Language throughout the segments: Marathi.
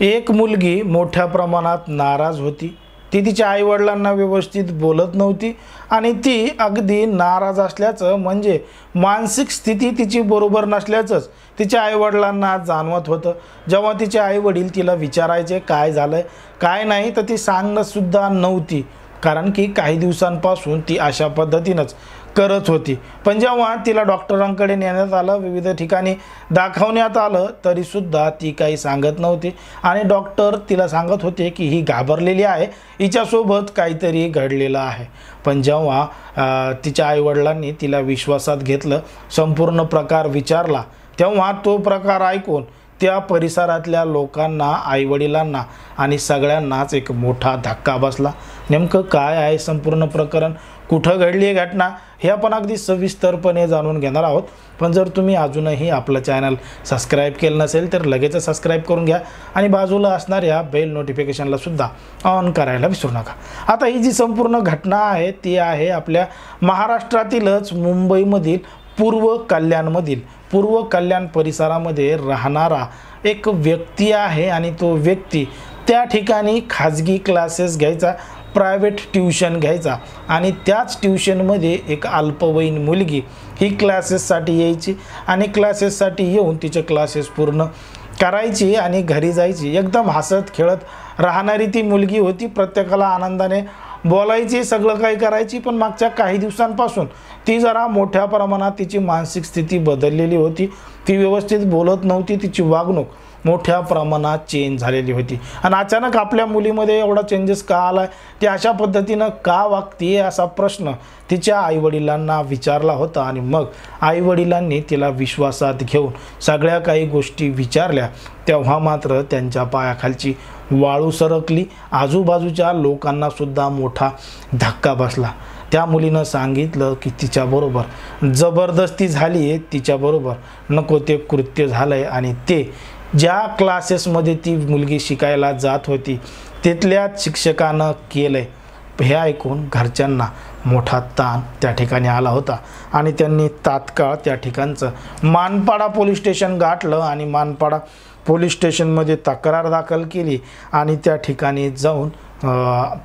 एक मुलगी मोठ्या प्रमाणात नाराज होती। ती तिच्या आईवडिलांना व्यवस्थित बोलत नव्हती आणि ती अगदी नाराज असल्याचं म्हणजे मानसिक स्थिती तिची बरोबर नसल्याचंच तिच्या आईवडिलांना जाणवत होतं। जेव्हा तिचे आईवडील तिला विचारायचे काय झालंय काय नाही तर ती सांगत सुद्धा नव्हती, कारण की काही दिवसांपासून ती अशा पद्धतीनंच करत होती। पण जेव्हा तिला डॉक्टरांकडे नेण्यात आलं, विविध ठिकाणी दाखवण्यात आलं, तरी सुद्धा ती काही सांगत नव्हती आणि डॉक्टर तिला सांगत होते की ही घाबरलेली आहे, हिच्यासोबत काहीतरी घडलेलं आहे। पण जेव्हा तिच्या आईवडिलांनी तिला विश्वासात घेतलं, संपूर्ण प्रकार विचारला, तेव्हा तो प्रकार ऐकून त्या परिसरातल्या लोकांना, आईवडिलांना आणि सगळ्यांनाच एक मोठा धक्का बसला। नेमकं काय आहे संपूर्ण प्रकरण, कुठं घडली आहे घटना, हे आपण अगदी सविस्तरपणे जाणून घेणार आहोत। पण जर तुम्ही अजूनही आपलं चॅनल सबस्क्राईब केलं नसेल तर लगेच सबस्क्राईब करून घ्या आणि बाजूला असणाऱ्या बेल नोटिफिकेशनला सुद्धा ऑन करायला विसरू नका। आता ही जी संपूर्ण घटना आहे ती आहे आपल्या महाराष्ट्रातीलच मुंबईमधील पूर्व कल्याण परिसरामध्ये राहणारा एक व्यक्ती आहे आणि तो व्यक्ती त्या ठिकाणी खाजगी क्लासेस घ्यायचा, प्रायव्हेट ट्यूशन घ्यायचा आणि त्याच ट्यूशनमध्ये एक अल्पवयीन मुलगी ही क्लासेससाठी यायची आणि क्लासेससाठी येऊन तिचे क्लासेस पूर्ण करायची आणि घरी जायची। एकदम हसत खेळत राहणारी ती मुलगी होती, प्रत्येकाला आनंदाने बोलायची, सगळं काही करायची। पण मागच्या काही दिवसांपासून ती जरा मोठ्या प्रमाणात तिची मानसिक स्थिती बदललेली होती, ती व्यवस्थित बोलत नव्हती, तिची वागणूक मोठ्या प्रमाणात चेंज झालेली होती आणि अचानक आपल्या मुलीमध्ये एवढा चेंजेस का आला, ती अशा पद्धतीनं का वागते असा प्रश्न तिच्या आईवडिलांना विचारला होता। आणि मग आईवडिलांनी तिला विश्वासात घेऊन सगळ्या काही गोष्टी विचारल्या, तेव्हा मात्र त्यांच्या पायाखालची वाळू सरकली, आजूबाजूच्या लोकांना सुद्धा मोठा धक्का बसला। त्या मुलीनं सांगितलं की तिच्याबरोबर जबरदस्ती झाली आहे, तिच्याबरोबर नको ते कृत्य झालंय आणि ते ज्या क्लासेसमध्ये ती मुलगी शिकायला जात होती तिथल्याच शिक्षकानं केलंय। हे ऐकून घरच्यांना मोठा ताण त्या ठिकाणी आला होता आणि त्यांनी तात्काळ त्या ठिकाणचं मानपाडा पोलीस स्टेशन गाठलं आणि मानपाडा पोलीस स्टेशनमध्ये तक्रार दाखल केली आणि त्या ठिकाणी जाऊन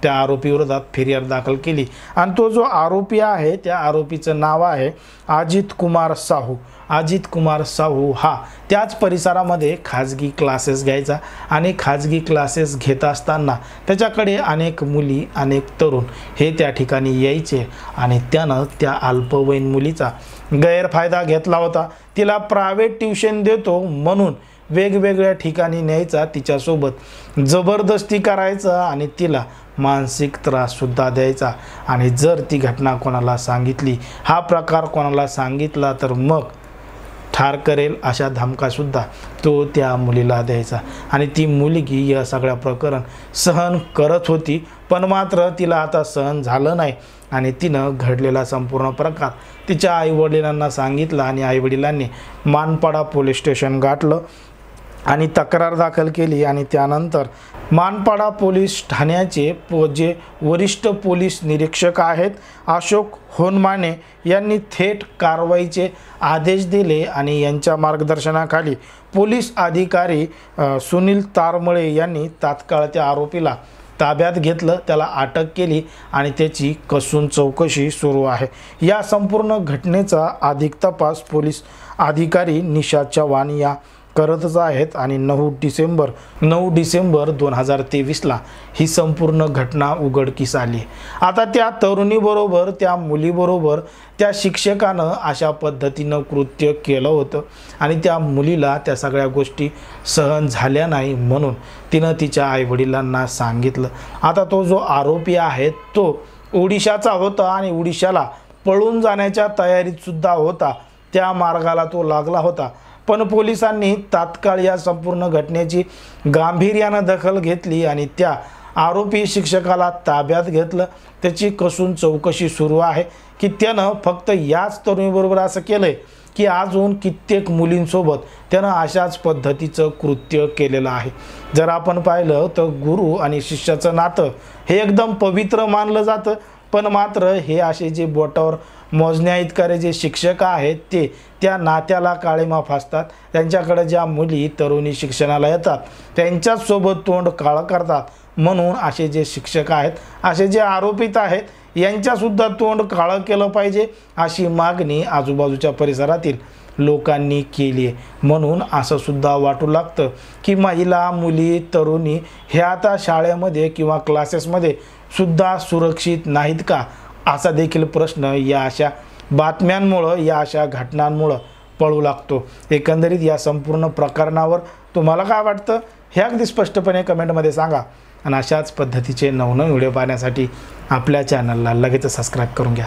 त्या आरोपीविरोधात फिर्याद दाखल केली आणि तो जो आरोपी आहे त्या आरोपीचं नाव आहे अजित कुमार साहू। अजित कुमार साहू हा त्याच परिसरामध्ये खाजगी क्लासेस घ्यायचा आणि खाजगी क्लासेस घेत असताना त्याच्याकडे अनेक मुली, अनेक तरुण हे त्या ठिकाणी यायचे आणि त्यानं त्या अल्पवयीन मुलीचा गैरफायदा घेतला होता। तिला प्रायव्हेट ट्यूशन देतो म्हणून वेगवेगळ्या ठिकाणी न्यायचा, तिच्यासोबत जबरदस्ती करायचा आणि तिला मानसिक त्रास सुद्धा द्यायचा आणि जर ती घटना कोणाला सांगितली, हा प्रकार कोणाला सांगितला तर मग ठार करेल अशा धमकासुद्धा तो त्या मुलीला द्यायचा आणि ती मुलगी या सगळ्या प्रकरण सहन करत होती। पण मात्र तिला आता सहन झालं नाही आणि तिनं घडलेला संपूर्ण प्रकार तिच्या आईवडिलांना सांगितला आणि आईवडिलांनी मानपाडा पोलीस स्टेशन गाठलं आणि तक्रार दाखल केली आणि त्यानंतर मानपाडा पोलीस ठाण्याचे जे वरिष्ठ पोलीस निरीक्षक आहेत अशोक होनमाने यांनी थेट कारवाईचे आदेश दिले आणि यांच्या मार्गदर्शनाखाली पोलीस अधिकारी सुनील तारमळे यांनी तात्काळ त्या आरोपीला ताब्यात घेतलं, त्याला अटक केली आणि त्याची कसून चौकशी सुरू आहे। या संपूर्ण घटनेचा अधिक तपास पोलीस अधिकारी निशा चव्हाण या करतच आहेत आणि 9 डिसेंबर 2023ला ही संपूर्ण घटना उघडकीस आली। आता त्या तरुणीबरोबर, त्या मुलीबरोबर त्या शिक्षकानं अशा पद्धतीनं कृत्य केलं होतं आणि त्या मुलीला त्या सगळ्या गोष्टी सहन झाल्या नाही म्हणून तिनं तिच्या आईवडिलांना सांगितलं। आता तो जो आरोपी आहे तो ओडिशाचा होता आणि ओडिशाला पळून जाण्याच्या तयारीत सुद्धा होता, त्या मार्गाला तो लागला होता। पण पोलिसांनी तात्काळ या संपूर्ण घटनेची गांभीर्यानं दखल घेतली आणि त्या आरोपी शिक्षकाला ताब्यात घेतलं। त्याची कसून चौकशी सुरू आहे की त्यानं फक्त याच तरुणीबरोबर असं केलंय की अजून कित्येक मुलींसोबत त्यानं अशाच पद्धतीचं कृत्य केलेलं आहे। जर आपण पाहिलं तर गुरु आणि शिष्याचं नातं हे एकदम पवित्र मानलं जातं, पण मात्र हे असे जे बोटावर मोजण्या इतकारे जे शिक्षक आहेत ते त्या नात्याला काळीमा फासतात. त्यांच्याकडे ज्या मुली तरुणी शिक्षणाला येतात त्यांच्यासोबत तोंड काळं करतात. म्हणून असे जे शिक्षक आहेत, असे जे आरोपित आहेत यांच्यासुद्धा तोंड काळं केलं पाहिजे अशी मागणी आजूबाजूच्या परिसरातील लोकांनी केली आहे. म्हणून असं सुद्धा वाटू लागतं की महिला, मुली, तरुणी हे आता शाळेमध्ये किंवा क्लासेसमध्ये सुद्धा सुरक्षित नाहीत का, असा देखील प्रश्न या अशा बातम्यांमुळं, या अशा घटनांमुळं पडू लागतो. एकंदरीत या संपूर्ण प्रकरणावर तुम्हाला काय वाटतं हे अगदी स्पष्टपणे कमेंटमध्ये सांगा. आणि अशाच पद्धतीचे नवनवीन व्हिडिओ पाहण्यासाठी आपल्या चॅनलला लगेच सबस्क्राईब करून घ्या.